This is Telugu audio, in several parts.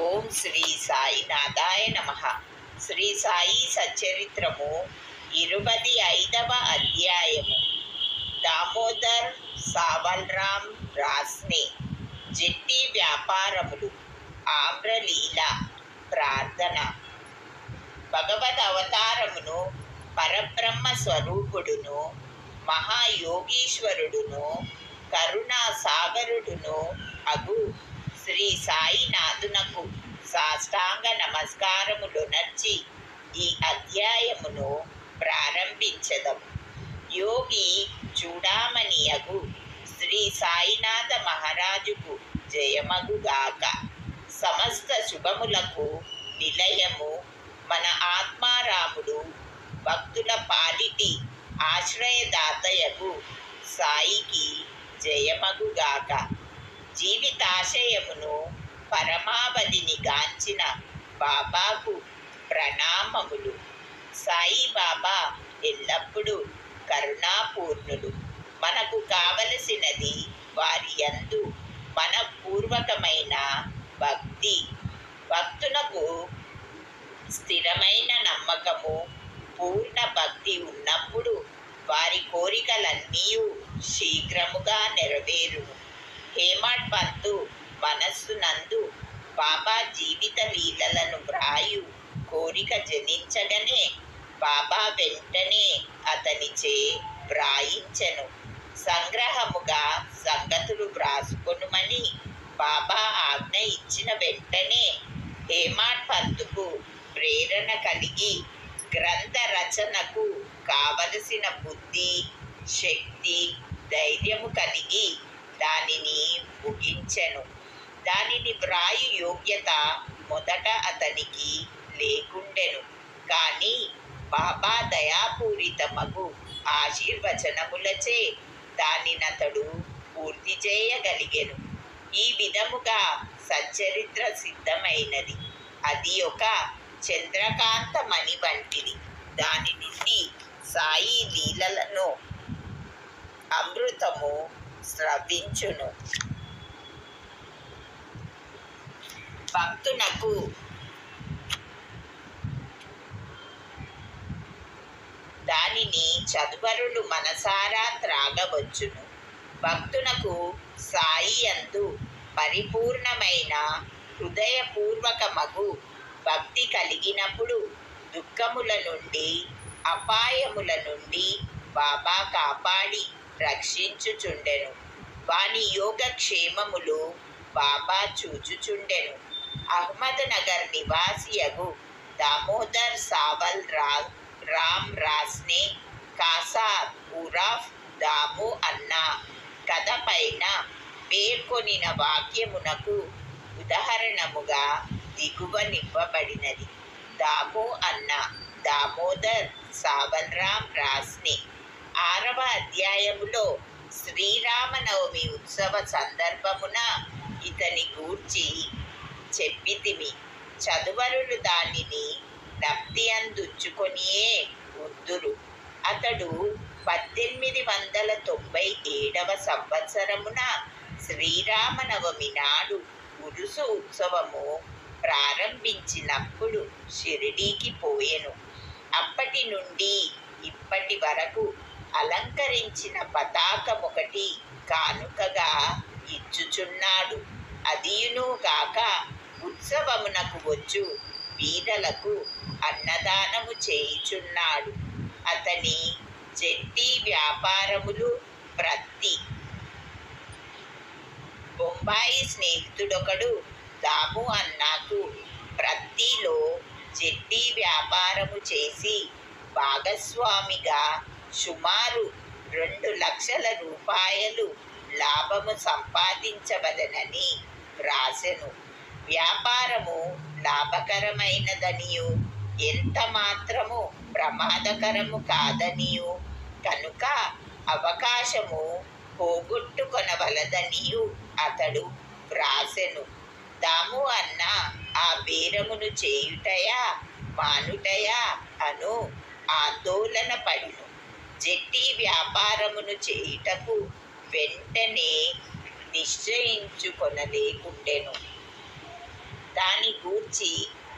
ఓం శ్రీ సాయినాథాయ నమః. శ్రీ సాయి సచ్చరిత్రము 25వ అధ్యాయము. దామోదర్ సావల్రామ్ రాస్నే జట్టి వ్యాపారములు. ఆమ్రలీల ప్రార్థన. భగవద్ అవతారమును పరబ్రహ్మ స్వరూపుడును మహాయోగీశ్వరుడును కరుణా సాగరుడును అగు శ్రీ సాయినాథునకు సాష్టాంగ నమస్కారములొనర్చి ఈ అధ్యాయమును ప్రారంభించదము. యోగి చూడామణియగు శ్రీ సాయినాథ మహారాజుకు జయమగుగాక. సమస్త శుభములకు నిలయము మన ఆత్మారాముడు భక్తుల పాలిటి ఆశ్రయదాతయగు సాయికి జయమగుగాక. జీవితాశయమును పరమావధిని గాంచిన బాబాకు ప్రణామములు. సాయిబాబా ఎల్లప్పుడూ కరుణాపూర్ణులు. మనకు కావలసినది వారి యందు మనపూర్వకమైన భక్తి. భక్తులకు స్థిరమైన నమ్మకము పూర్ణ భక్తి ఉన్నప్పుడు వారి కోరికలన్నీ శీఘ్రముగా నెరవేరును. హేమాడ్ పంతు మనస్సునందు బాబా జీవిత లీలలను వ్రాయు కోరిక జనించగనే బాబా వెంటనే అతనిచే వ్రాయించెను. సంగ్రహముగా సంగతులు వ్రాసుకొనుమని బాబా ఆజ్ఞ ఇచ్చిన వెంటనే హేమాడ్ పంతుకు ప్రేరణ కలిగి గ్రంథ రచనకు కావలసిన బుద్ధి, శక్తి, ధైర్యము కలిగి దానిని ముగించెను. దానిని వ్రాయు యోగ్యత మొదట అతనికి లేకుండెను. కానీ బాబా దయాపూరితమగు ఆశీర్వచనములచే దానినతడు పూర్తి చేయగలిగెను. ఈ విధముగా సచ్చరిత్ర సిద్ధమైనది. అది ఒక చంద్రకాంతమణి వంటిది. దాని నుండి సాయి లీలలను అమృతము స్రవించును. భక్తునకు దానిని చదువరులు మనసారా త్రాగవచ్చును. భక్తునకు సాయి యందు పరిపూర్ణమైన హృదయపూర్వకమగు భక్తి కలిగినప్పుడు దుఃఖముల నుండి అపాయముల నుండి బాబా కాపాడి రక్షించుచుండెను. వాని యోగక్షేమములు బాబా చూచుచుండెను. అహ్మద్ నగర్ నివాసియగు దామోదర్ సావల్ రామ్ రాస్నే కాసా ఉరాఫ్ దాము అన్న కథ పైన పేర్కొనిన వాక్యమునకు ఉదాహరణముగా దిగువనివ్వబడినది. దాము అన్న దామోదర్ సావల్రామ్ రాస్నే 6వ అధ్యాయములో శ్రీరామనవమి ఉత్సవ సందర్భమున ఇతని గూర్చి చెప్పితిమి. చదువరులు దానిని జ్ఞప్తి అందుచ్చుకొనియే ఉందురు. అతడు 1897వ సంవత్సరమున శ్రీరామనవమి నాడు ఉరుసు ఉత్సవము ప్రారంభించినప్పుడు షిరిడీకి పోయెను. అప్పటి నుండి ఇప్పటి వరకు అలంకరించిన పతాకమొకటి కానుకగా ఇచ్చుచున్నాడు. అదియును గాక ఉత్సవమునకు వచ్చు బీదలకు అన్నదానము చేయుచున్నాడు. అతని జట్టి వ్యాపారములు ప్రత్తి. బొంబాయి స్నేహితుడొకడు దాము అన్నాకు ప్రత్తిలో జట్టి వ్యాపారము చేసి భాగస్వామిగా సుమారు 2 లక్షల రూపాయలు లాభము సంపాదించవలెనని వ్రాసెను. వ్యాపారము లాభకరమైనదనియు ఎంత మాత్రము ప్రమాదకరము కాదనియు కనుక అవకాశము పోగొట్టుకొనవలదనియు అతడు వ్రాసెను. దాము అన్న ఆ బేరమును చేయుటయా మానుటయా అను ఆందోళన పడిను. జట్టి వ్యాపారమును చేయుటకు వెంటనే నిశ్చయించుకొనలేకుండెను. దాని గురించి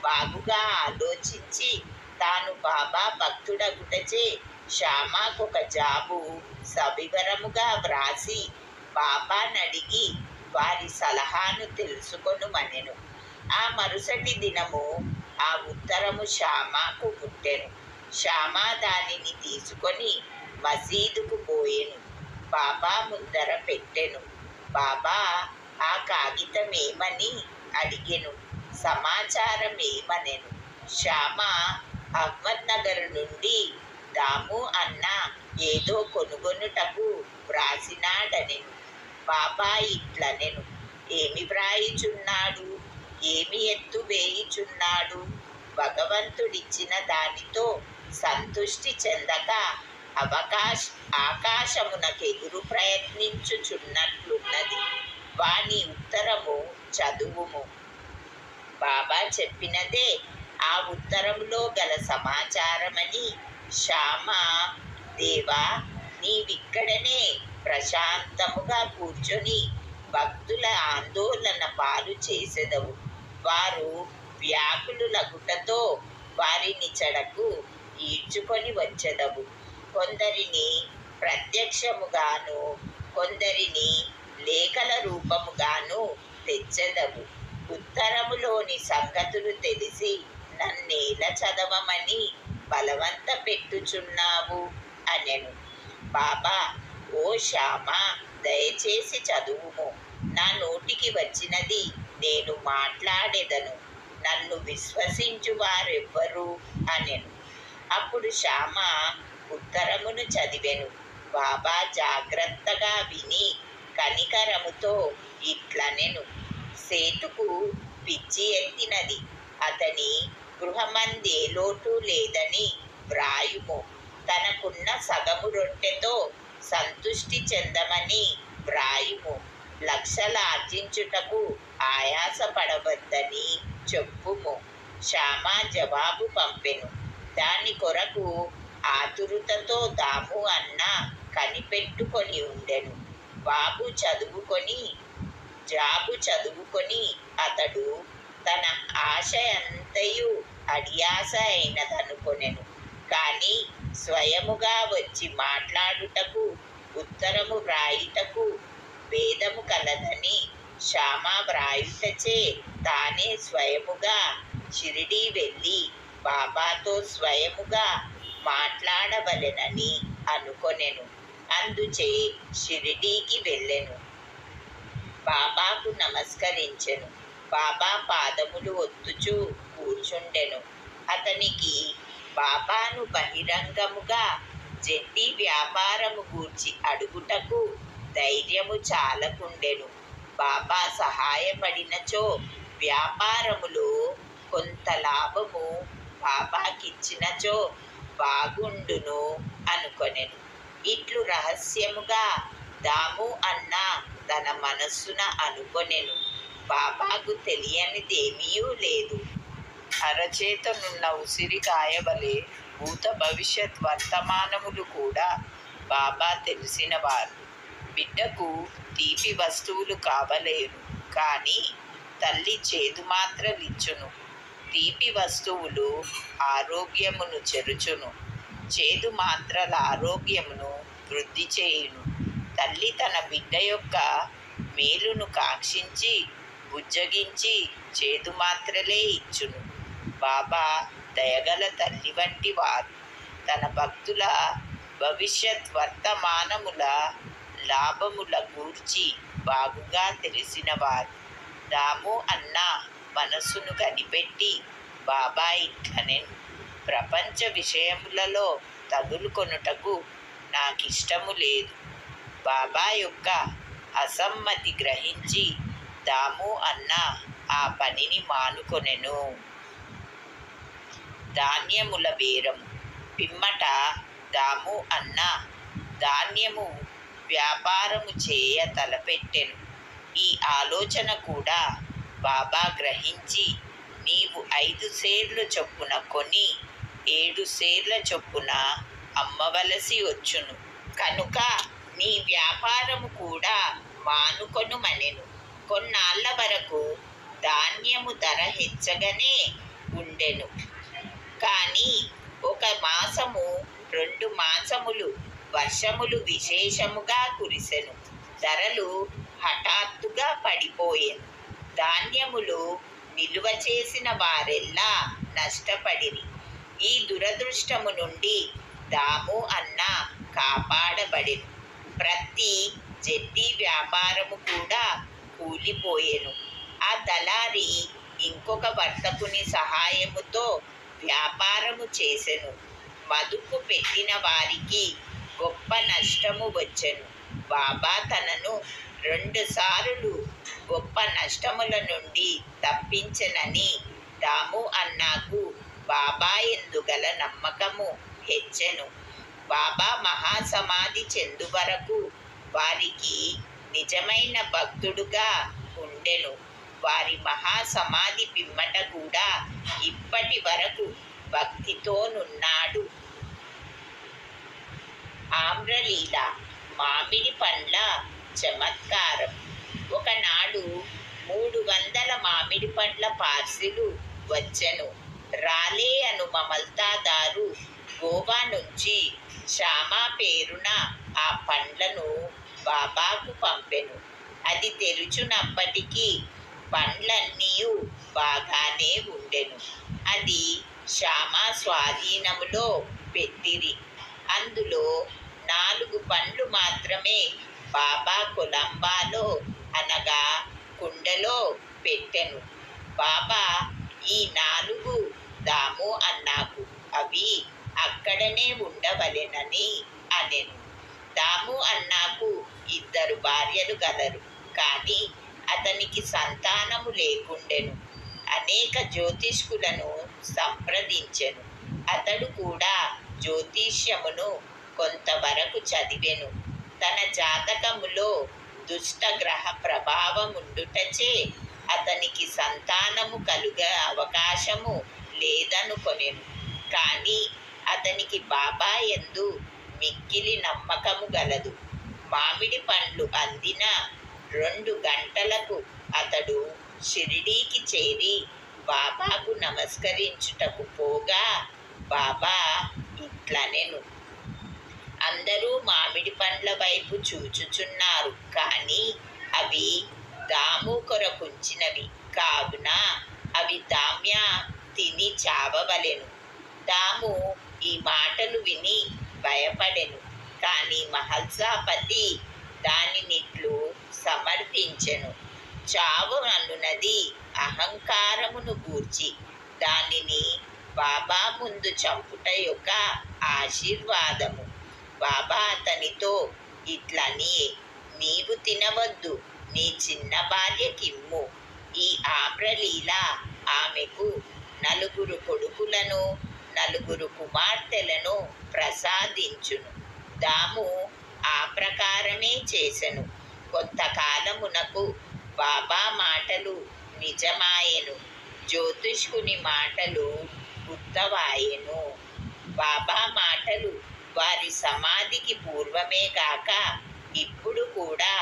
బాగుగా ఆలోచించి తాను బాబా భక్తుడగుటచే శ్యామకొక జాబు సవివరముగా వ్రాసి బాబానడిగి వారి సలహాను తెలుసుకొనుమనెను. ఆ మరుసటి దినము ఆ ఉత్తరము శ్యామకు ముట్టెను. శ్యామ దానిని తీసుకొని మసీదుకు పోయెను. బాబా ముందర పెట్టెను. బాబా ఆ కాగితమేమని అడిగెను. సమాచారమేమనెను. శ్యామ అహ్మద్నగర్ నుండి దాము అన్న ఏదో కొనుగొనుటకు వ్రాసినాడనెను. బాబా ఇట్లనెను, ఏమి వ్రాయిచున్నాడు, ఏమి ఎత్తు వేయిచున్నాడు? భగవంతుడిచ్చిన దానితో సంతుష్టి చెందక ఆకాశమునకెగురు ప్రయత్నించుచున్నట్లున్నది. వాని ఉత్తరము చదువుము. బాబా చెప్పినదే ఆ ఉత్తరములో గల సమాచారమని శ్యామ, దేవా, నీవిక్కడనే ప్రశాంతముగా కూర్చొని భక్తుల ఆందోళన పాలు చేసెదవు. వారు వ్యాకులులగుటతో వారిని చెడకు ఈడ్చుకొని వచ్చెదవు. కొందరిని ప్రత్యక్షముగాను కొందరిని లేఖల రూపముగాను తెచ్చెదవు. ఉత్తరములోని సంగతులు తెలిసి నన్నేల చదవమని బలవంత పెట్టుచున్నావు అనెను. బాబా, ఓ శ్యామ, దయచేసి చదువుము. నా నోటికి వచ్చినది నేను మాట్లాడెదను. నన్ను విశ్వసించు వారెవ్వరు అనెను. అప్పుడు శ్యామ ఉత్తరమును చదివెను. బాబా జాగ్రత్తగా విని కనికరముతో ఇట్లనెను, సేతుకు పిచ్చి ఎత్తినది. అతని గృహమందే లోటు లేదని వ్రాయుము. తనకున్న సగము రొట్టెతో సంతుష్టి చెందమని వ్రాయుము. లక్షల ఆర్జించుటకు ఆయాసపడవద్దని చెప్పుము. శ్యామ జవాబు పంపెను. దాని కొరకు ఆతురతతో దాము అన్న కనిపెట్టుకొని ఉండెను. జాబు చదువుకొని అతడు తన ఆశయంతయు అడియాస అయినదనుకొనెను. కానీ స్వయముగా వచ్చి మాట్లాడుటకు, ఉత్తరము వ్రాయుటకు భేదము కలదని శ్యామ వ్రాయుటచే తానే స్వయముగా షిరిడీ వెళ్ళి బాబాతో స్వయముగా మాట్లాడవలెనని అనుకొనెను. అందుచే షిరిడీకి వెళ్ళెను. బాబాకు నమస్కరించెను. బాబా పాదములు ఒత్తుచూ కూర్చుండెను. అతనికి బాబాను బహిరంగముగా జట్టి వ్యాపారము గూర్చి అడుగుటకు ధైర్యము చాలకుండెను. బాబా సహాయపడినచో వ్యాపారములో కొంత లాభము బాబాకిచ్చినచో బాగుండును అనుకొనెను. ఇట్లు రహస్యముగా దాము అన్న తన మనస్సున అనుకొనెను. బాబాకు తెలియనిదేమీయూ లేదు. అరచేతనున్న ఉసిరికాయవలే భూత భవిష్యత్ వర్తమానములు కూడా బాబా తెలిసినవారు. బిడ్డకు తీపి వస్తువులు కావలేరు, కానీ తల్లి చేదు మాత్రలిచ్చును. తీపి వస్తువులు ఆరోగ్యమును చెరుచును, చేదు మాత్రల ఆరోగ్యమును వృద్ధి చేయును. తల్లి తన బిడ్డ యొక్క మేలును కాంక్షించి బుజ్జగించి చేదు మాత్రలే ఇచ్చును. బాబా దయగల తల్లి వంటి వారు. తన భక్తుల భవిష్యత్ వర్తమానముల లాభముల గూర్చి బాగుగా తెలిసినవారు. దాము అన్న మనస్సును కనిపెట్టి బాబా ఇట్లనెను, ప్రపంచ విషయములలో తగులుకొనుటకు నాకిష్టము లేదు. బాబా యొక్క అసమ్మతి గ్రహించి దాము అన్న ఆ పనిని మానుకొనెను. ధాన్యముల బేరము. పిమ్మట దాము అన్న ధాన్యము వ్యాపారము చేయ తలపెట్టెను. ఈ ఆలోచన కూడా బాబా గ్రహించి, నీవు 5 సేర్లు చొప్పున కొని 7 సేర్ల చొప్పున అమ్మవలసి వచ్చును. కనుక నీ వ్యాపారము కూడా మానుకొనుమనెను. కొన్నాళ్ల వరకు ధాన్య ధాన్యము ధర హెచ్చగనే ఉండెను. కానీ 1 మాసము 2 మాసములు వర్షములు విశేషముగా కురిసెను. ధరలు హఠాత్తుగా పడిపోయెను. ధాన్యములు నిలువ చేసిన వారెల్లా నష్టపడిరి. ఈ దురదృష్టము నుండి దాము అన్న కాపాడబడెను. ప్రతి జెట్టి వ్యాపారము కూడా కూలిపోయెను. ఆ దళారి ఇంకొక వర్తకుని సహాయముతో వ్యాపారము చేసెను. మదుపు పెట్టిన వారికి గొప్ప నష్టము వచ్చెను. బాబా తనను 2 సార్లు గొప్ప నష్టముల నుండి తప్పించెనని దాము అన్నాకు బాబా యందు గల నమ్మకము హెచ్చెను. బాబా మహాసమాధి చెందు వరకు వారికి నిజమైన భక్తుడుగా ఉండెను. వారి మహాసమాధి పిమ్మట కూడా ఇప్పటి వరకు భక్తితోనున్నాడు. ఆమ్రలీల మామిడి పండ్ల చమత్కారం. ఒకనాడు 300 మామిడి పండ్ల పార్సిలు వచ్చెను. రాలే అను మమల్తాదారు గోవా నుంచి శ్యామా పేరున ఆ పండ్లను బాబాకు పంపెను. అది తెరుచునప్పటికీ పండ్లన్నీయు బాగానే ఉండెను. అది శ్యామా స్వాధీనములో పెట్టిరి. అందులో 4 పండ్లు మాత్రమే బాబా కొలంబాలో అనగా కుండలో పెట్టెను. బాబా ఈ 4 దాము అన్నాకు అవి అక్కడనే ఉండవలెనని అనెను. దాము అన్నాకు 2 భార్యలు గలరు. కానీ అతనికి సంతానము లేకుండెను. అనేక జ్యోతిష్కులను సంప్రదించెను. అతడు కూడా జ్యోతిష్యమును కొంతవరకు చదివెను. తన జాతకములో దుష్టగ్రహ ప్రభావముండుటచే అతనికి సంతానము కలుగే అవకాశము లేదనుకొనెను. కానీ అతనికి బాబా యందు మిక్కిలి నమ్మకము గలదు. మామిడి పండ్లు అందిన 2 గంటలకు అతడు షిరిడీకి చేరి బాబాకు నమస్కరించుటకు పోగా బాబా ఇట్లనెను. అందరూ మామిడి పండ్ల వైపు చూచుచున్నారు. కానీ అవి దాము కొరకుంచినవి కావున అవి దామ్య తిని చావవలెను. దాము ఈ మాటలు విని భయపడెను. కానీ మహల్సాపతి దానినిట్లు సమర్థించెను. చావు అనున్నది అహంకారమును గూర్చి, దానిని బాబా ముందు చంపుట యొక్క ఆశీర్వాదము. బాబా అతనితో ఇట్లని, నీవు తినవద్దు, నీ చిన్న భార్యకిమ్ము. ఈ ఆమ్రలీల ఆమెకు 4 కొడుకులను 4 కుమార్తెలను ప్రసాదించును. దాము ఆ ప్రకారమే చేసెను. కొంతకాలమునకు బాబా మాటలు నిజమాయెను. జ్యోతిష్కుని మాటలు ఉత్తవాయెను. బాబా మాటలు వారి సమాధికి పూర్వమే గాక ఇప్పుడు కూడా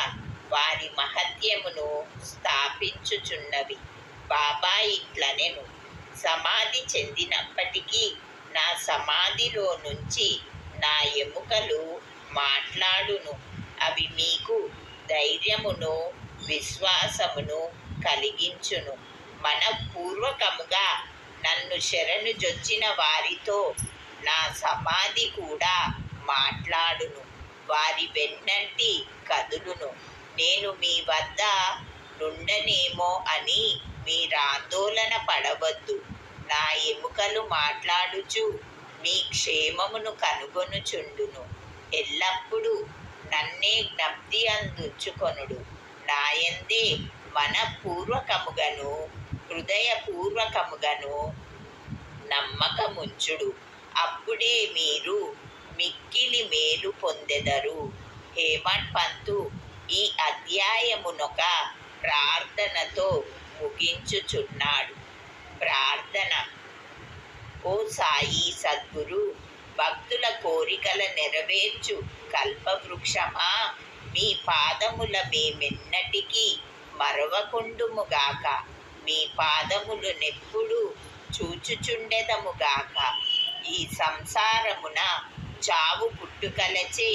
వారి మహత్యమును స్థాపించుచున్నవి. బాబా ఇట్లనెను, సమాధి చెందినప్పటికీ నా సమాధిలో నుంచి నా ఎముకలు మాట్లాడును. అవి మీకు ధైర్యమును విశ్వాసమును కలిగించును. మనపూర్వకముగా నన్ను శరణు జొచ్చిన వారితో నా సమాధి కూడా మాట్లాడును. వారి వెన్నంటి కదులును. నేను మీ వద్ద నుండనేమో అని మీరాందోళన పడవద్దు. నా ఎముకలు మాట్లాడుచు మీ క్షేమమును కనుగొనుచుండును. ఎల్లప్పుడూ నన్నే జ్ఞప్తి అందుంచుకొనుడు. నాయందే మనపూర్వకముగను హృదయపూర్వకముగను నమ్మకముంచుడు. అప్పుడే మీరు మిక్కిలి మేలు పొందెదరు. హేమంత్ పంతు ఈ అధ్యాయమునొక ప్రార్థనతో ముగించుచున్నాడు. ప్రార్థన. ఓ సాయి సద్గురు, భక్తుల కోరికల నెరవేర్చు కల్పవృక్షమా, మీ పాదముల మేమెన్నటికీ మరవకుండుముగాక. మీ పాదములు నెప్పుడు చూచుచుండెదముగాక. ఈ సంసారమున చావు పుట్టుకలచే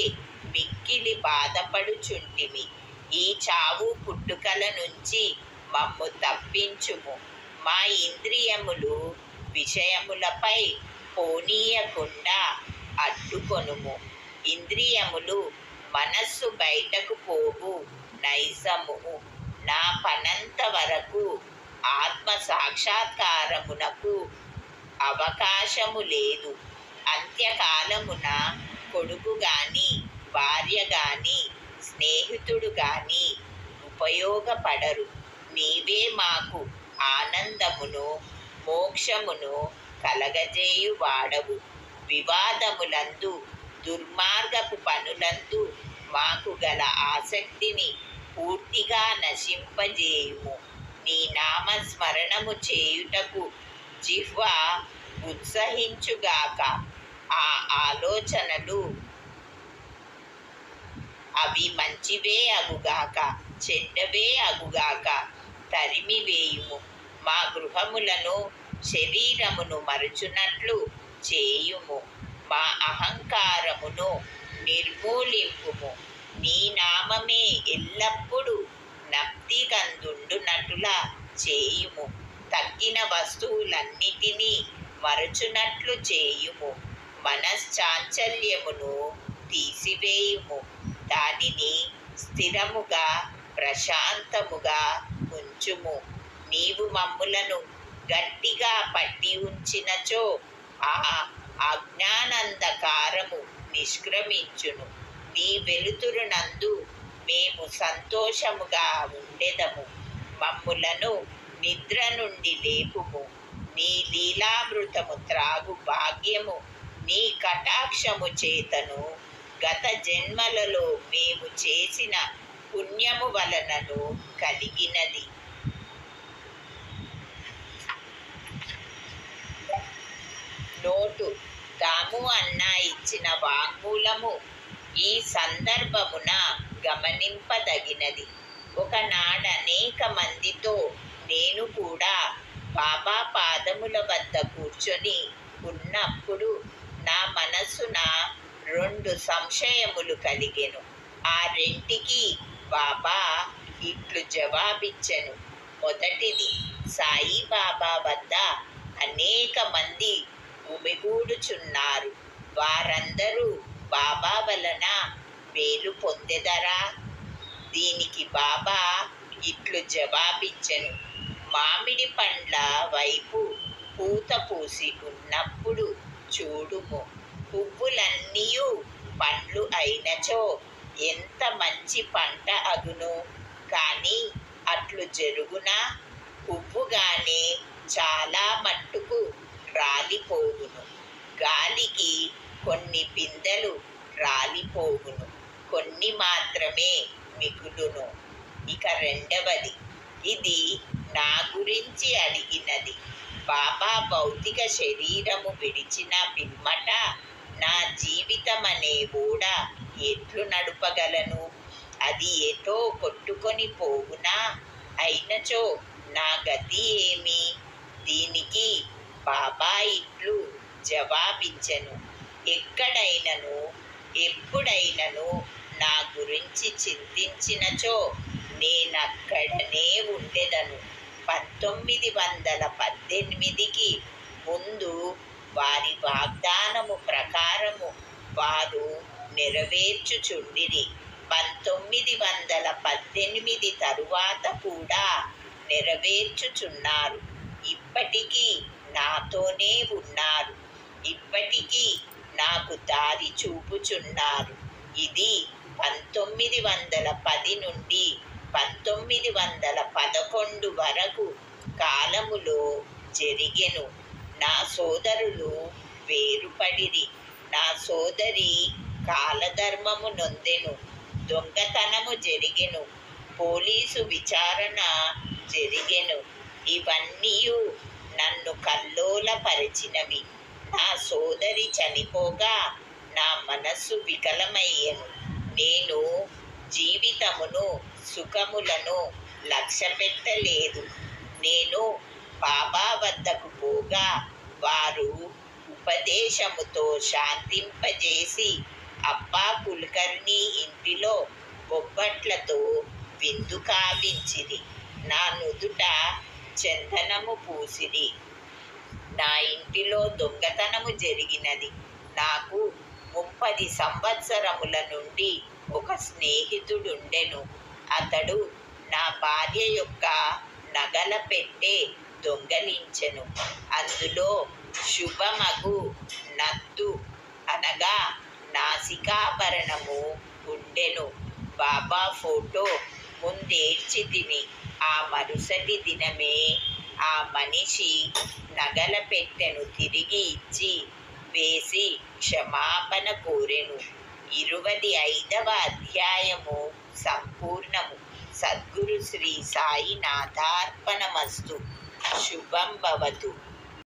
మిక్కిలి బాధపడుచుంటిమి. ఈ చావు పుట్టుకల నుంచి మమ్ము తప్పించుము. మా ఇంద్రియములు విషయములపై పోనీయకుండా అడ్డుకొనుము. ఇంద్రియములు మనస్సు బయటకు పోవు నైజము. నా పనంత వరకు ఆత్మ సాక్షాత్కారమునకు అవకాశము లేదు. అంత్యకాలమున కొడుకు గాని, భార్య గాని, స్నేహితుడు గాని ఉపయోగపడరు. నీవే మాకు ఆనందమును, మోక్షమును కలగజేయువాడవు. వివాదములందు, దుర్మార్గపు పనులందు మాకు గల ఆసక్తిని పూర్తిగా నశింపజేయుము. నీ నామస్మరణము చేయుటకు జిహ్వ ఉత్సహించుగాక. ఆ ఆలోచనలు అవి మంచివే అగుగాక, చెడ్డవే అగుగాక తరిమివేయుము. మా గృహములను, శరీరమును మరచునట్లు చేయుము. మా అహంకారమును నిర్మూలింపుము. నీ నామమే ఎల్లప్పుడూ జ్ఞప్తిగందుండునట్లుగా చేయుము. తక్కిన వస్తువులన్నిటినీ మరచునట్లు చేయుము. మనశ్చాంచల్యమును తీసివేయుము. దానిని స్థిరముగా, ప్రశాంతముగా ఉంచుము. నీవు మమ్ములను గట్టిగా పట్టి ఉంచినచో ఆ అజ్ఞానంధకారము నిష్క్రమించును. నీ వెలుతురునందు మేము సంతోషముగా ఉండెదము. మమ్ములను నిద్ర నుండి లేపుము. నీ లీలామృతము త్రాగు భాగ్యము నీ కటాక్షము చేతను, గత జన్మలలో మేము చేసిన పుణ్యము వలనను కలిగినది. నోటు: దాము అన్న ఇచ్చిన వాంగ్మూలము ఈ సందర్భమున గమనింపదగినది. ఒకనాడనేక మందితో నేను కూడా బాబా పాదముల వద్ద కూర్చొని ఉన్నప్పుడు నా మనస్సున 2 సంశయములు కలిగెను. ఆ రెంటికి బాబా ఇట్లు జవాబిచ్చెను. మొదటిది: సాయిబాబా వద్ద అనేక మంది గుమిగూడుచున్నారు. వారందరూ బాబా వలన మేలు పొందెదరా? దీనికి బాబా ఇట్లు జవాబిచ్చెను. మామిడి పండ్ల వైపు పూత పూసి ఉన్నప్పుడు చూడుము. పువ్వులన్నీయు పండ్లు అయినచో ఎంత మంచి పంట అగును. కానీ అట్లు జరుగునా? పువ్వుగానే చాలా మట్టుకు రాలిపోవును. గాలికి కొన్ని పిందెలు రాలిపోవును, కొన్ని మాత్రమే మిగులును. ఇక రెండవది: ఇది నా గురించి అడిగినది. బాబా భౌతిక శరీరము విడిచిన పిమ్మట నా జీవితమనే ఓడ ఎట్లు నడుపగలను? అది ఎటో కొట్టుకొని పోవునా? అయినచో నా గతి ఏమి? దీనికి బాబా ఇట్లు జవాబిచ్చెను. ఎక్కడైనను, ఎప్పుడైనను నా గురించి చింతించినచో నేనక్కడనే ఉండెదను. 1918కి ముందు వారి వాగ్దానము ప్రకారము వారు నెరవేర్చుచుండిరి. 1918 తరువాత కూడా నెరవేర్చుచున్నారు. ఇప్పటికీ నాతోనే ఉన్నారు. ఇప్పటికీ నాకు దారి చూపుచున్నారు. ఇది 1910 నుండి 1911 వరకు కాలములో జరిగెను. నా సోదరులు వేరుపడిరి. నా సోదరి కాలధర్మము నొందెను. దొంగతనము జరిగెను. పోలీసు విచారణ జరిగెను. ఇవన్నీయు నన్ను కల్లోలపరిచినవి. నా సోదరి చనిపోగా నా మనస్సు వికలమయ్యెను. నేను జీవితమును, సుఖములను లక్ష్యపెట్టలేదు. నేను బాబా వద్దకు పోగా వారు ఉపదేశముతో శాంతింపజేసి అప్పా కుల్కర్ణి ఇంటిలో బొబ్బట్లతో విందు కావించిరి. నా నుదుట చందనము పూసిరి. నా ఇంటిలో దొంగతనము జరిగినది. నాకు 30 సంవత్సరముల నుండి ఒక స్నేహితుడుండెను. అతడు నా భార్య యొక్క నగల పెట్టె దొంగలించెను. అందులో శుభమగు నత్తు అనగా నాసికాభరణము ఉండెను. బాబా ఫోటో ముందేడ్చి తిని ఆ మరుసటి దినమే ఆ మనిషి నగల పెట్టెను తిరిగి ఇచ్చి వేసి క్షమాపణ కోరెను. 25వ అధ్యాయము సంపూర్ణము. సద్గురు శ్రీ సాయినాథార్పణమస్తు. శుభం భవతు.